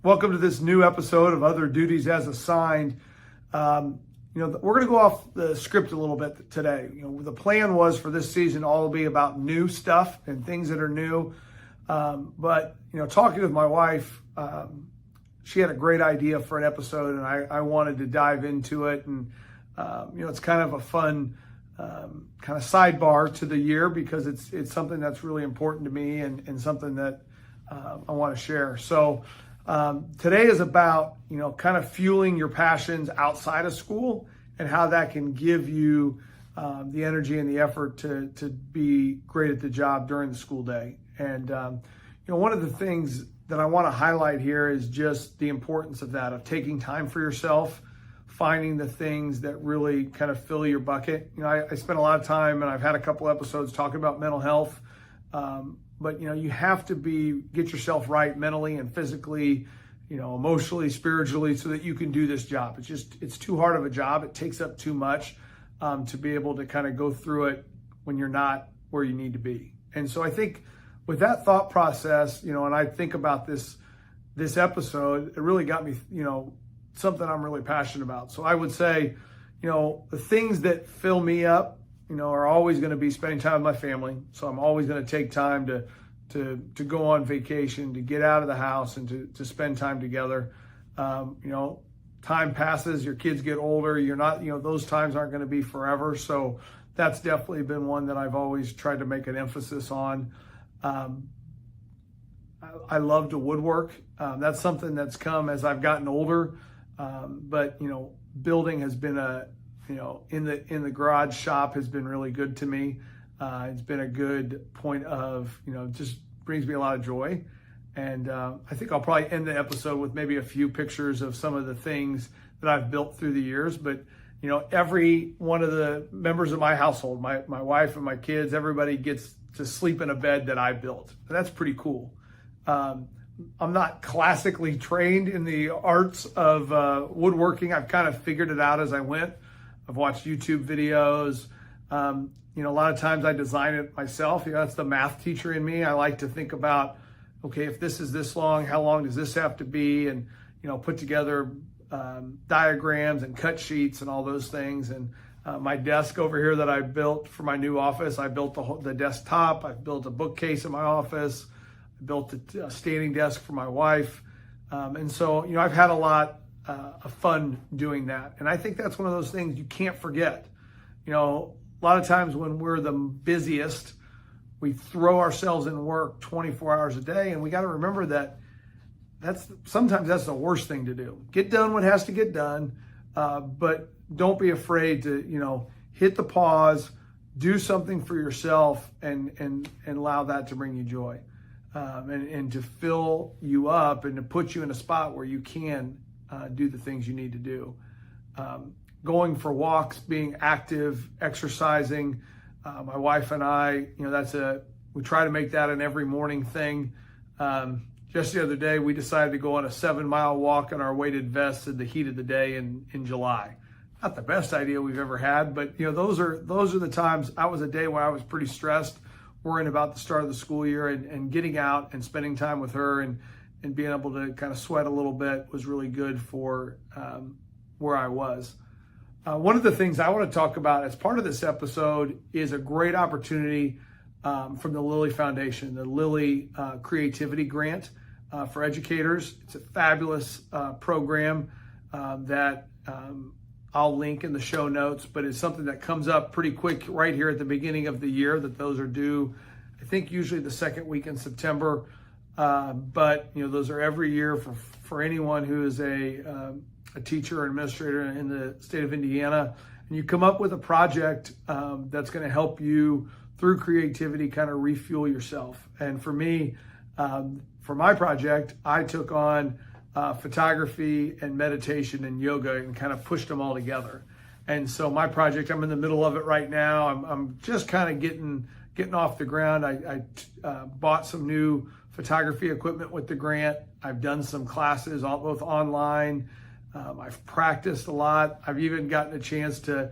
Welcome to this new episode of Other Duties as Assigned. We're going to go off the script a little bit today. The plan was for this season all to be about new stuff and things that are new. But talking with my wife, she had a great idea for an episode, and I wanted to dive into it. And it's kind of a fun kind of sidebar to the year because it's something that's really important to me and something that I want to share. So today is about, kind of fueling your passions outside of school and how that can give you the energy and the effort to be great at the job during the school day. And, one of the things that I want to highlight here is just the importance of that, of taking time for yourself, finding the things that really kind of fill your bucket. I spent a lot of time, and I've had a couple episodes talking about mental health. But you have to get yourself right mentally and physically, emotionally, spiritually, so that you can do this job. It's too hard of a job. It takes up too much to be able to kind of go through it when you're not where you need to be. And so I think with that thought process, and I think about this episode, it really got me, something I'm really passionate about. So I would say, the things that fill me up, are always going to be spending time with my family. So I'm always going to take time to go on vacation, to get out of the house and to spend time together. Time passes, your kids get older. You're not, those times aren't going to be forever. So that's definitely been one that I've always tried to make an emphasis on. I love to woodwork. That's something that's come as I've gotten older. But building has been in the garage shop has been really good to me. It's been a good point of, just brings me a lot of joy. And I think I'll probably end the episode with maybe a few pictures of some of the things that I've built through the years. But, every one of the members of my household, my wife and my kids, everybody gets to sleep in a bed that I built. And that's pretty cool. I'm not classically trained in the arts of woodworking. I've kind of figured it out as I went. I've watched YouTube videos. A lot of times I design it myself. That's the math teacher in me. I like to think about, okay, if this is this long, how long does this have to be? And, put together diagrams and cut sheets and all those things. And my desk over here that I built for my new office, I built the desktop. I built a bookcase in my office. I built a standing desk for my wife. And so, I've had a lot of fun doing that. And I think that's one of those things you can't forget. A lot of times when we're the busiest, we throw ourselves in work 24 hours a day, and we got to remember that sometimes that's the worst thing to do. Get done what has to get done, but don't be afraid to, hit the pause, do something for yourself, and allow that to bring you joy, and to fill you up and to put you in a spot where you can do the things you need to do. Going for walks, being active, exercising. My wife and I, we try to make that an every morning thing. Just the other day, we decided to go on a 7-mile walk in our weighted vests in the heat of the day in July. Not the best idea we've ever had, but those are the times. That was a day where I was pretty stressed, worrying about the start of the school year, and getting out and spending time with her and being able to kind of sweat a little bit was really good for where I was. One of the things I want to talk about as part of this episode is a great opportunity from the Lilly Foundation, the Lilly Creativity Grant for educators. It's a fabulous program that I'll link in the show notes, but it's something that comes up pretty quick right here at the beginning of the year, that those are due, I think, usually the second week in September. But those are every year for anyone who is a teacher or administrator in the state of Indiana, and you come up with a project that's going to help you through creativity kind of refuel yourself. And for me, for my project, I took on photography and meditation and yoga and kind of pushed them all together. And so my project, I'm in the middle of it right now. I'm just kind of getting off the ground. I bought some new photography equipment with the grant. I've done some classes, both online. I've practiced a lot. I've even gotten a chance to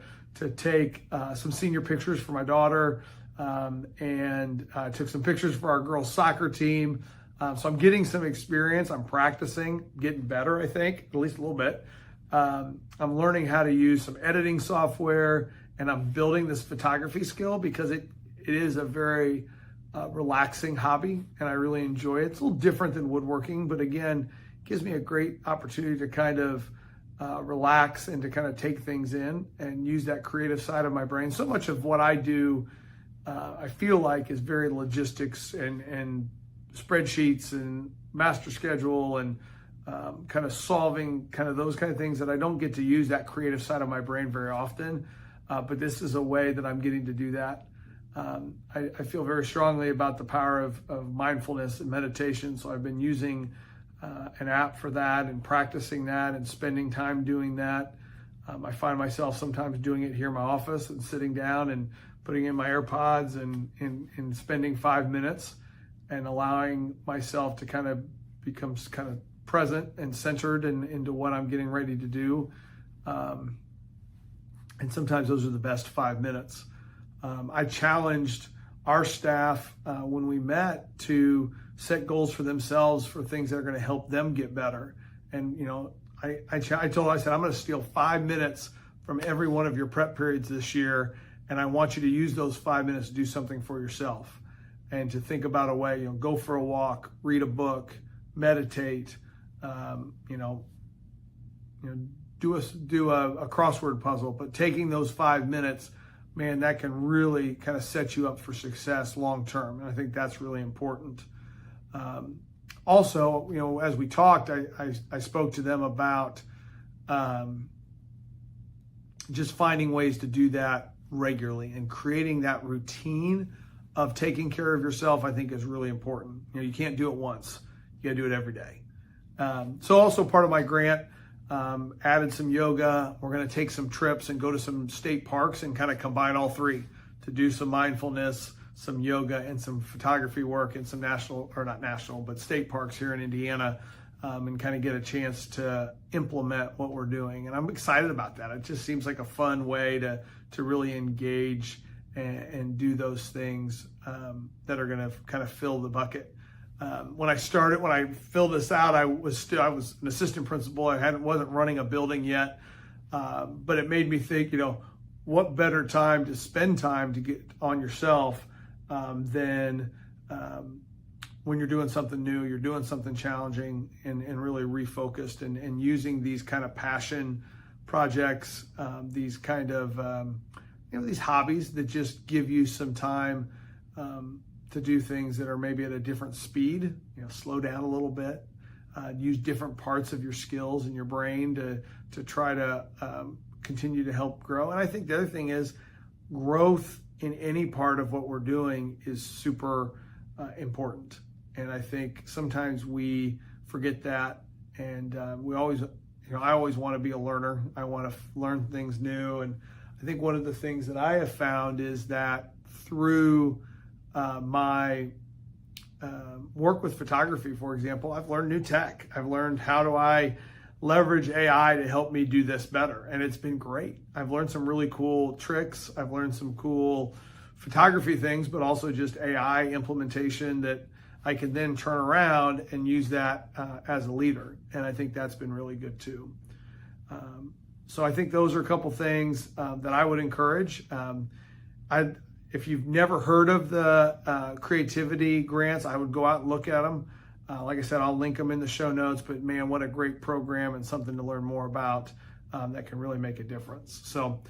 take some senior pictures for my daughter, and took some pictures for our girls' soccer team. So I'm getting some experience. I'm practicing, getting better, I think, at least a little bit. I'm learning how to use some editing software, and I'm building this photography skill because it is a very relaxing hobby, and I really enjoy it. It's a little different than woodworking, but again, it gives me a great opportunity to kind of relax and to kind of take things in and use that creative side of my brain. So much of what I do, I feel like, is very logistics and spreadsheets and master schedule and kind of solving kind of those kind of things that I don't get to use that creative side of my brain very often. But this is a way that I'm getting to do that. I feel very strongly about the power of mindfulness and meditation. So I've been using an app for that and practicing that and spending time doing that. I find myself sometimes doing it here in my office and sitting down and putting in my AirPods and spending 5 minutes and allowing myself to kind of become kind of present and centered into what I'm getting ready to do. And sometimes those are the best 5 minutes. I challenged our staff when we met to set goals for themselves for things that are going to help them get better. And, I said, I'm going to steal 5 minutes from every one of your prep periods this year. And I want you to use those 5 minutes to do something for yourself and to think about a way, go for a walk, read a book, meditate, do a crossword puzzle. But taking those 5 minutes, man, that can really kind of set you up for success long term. And I think that's really important. Also, as we talked, I spoke to them about just finding ways to do that regularly and creating that routine of taking care of yourself, I think, is really important. You can't do it once. You got to do it every day. So also part of my grant, added some yoga. We're going to take some trips and go to some state parks and kind of combine all three to do some mindfulness, some yoga, and some photography work in some state parks here in Indiana, and kind of get a chance to implement what we're doing. And I'm excited about that. It just seems like a fun way to really engage and do those things that are going to kind of fill the bucket. When I filled this out, I was an assistant principal. I wasn't running a building yet, but it made me think, what better time to spend time to get on yourself than when you're doing something new, you're doing something challenging and really refocused and using these kind of passion projects, these kind of these hobbies that just give you some time to do things that are maybe at a different speed, slow down a little bit, use different parts of your skills in your brain to try to continue to help grow. And I think the other thing is growth in any part of what we're doing is super important. And I think sometimes we forget that. And I always want to be a learner. I want to learn things new. And I think one of the things that I have found is that through my work with photography, for example, I've learned new tech. I've learned how do I leverage AI to help me do this better. And it's been great. I've learned some really cool tricks. I've learned some cool photography things, but also just AI implementation that I can then turn around and use that as a leader. And I think that's been really good too. So I think those are a couple things that I would encourage. If you've never heard of the creativity grants, I would go out and look at them. Like I said, I'll link them in the show notes, but man, what a great program and something to learn more about that can really make a difference. So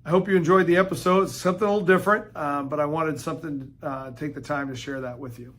I hope you enjoyed the episode. It's something a little different, but I wanted something to take the time to share that with you.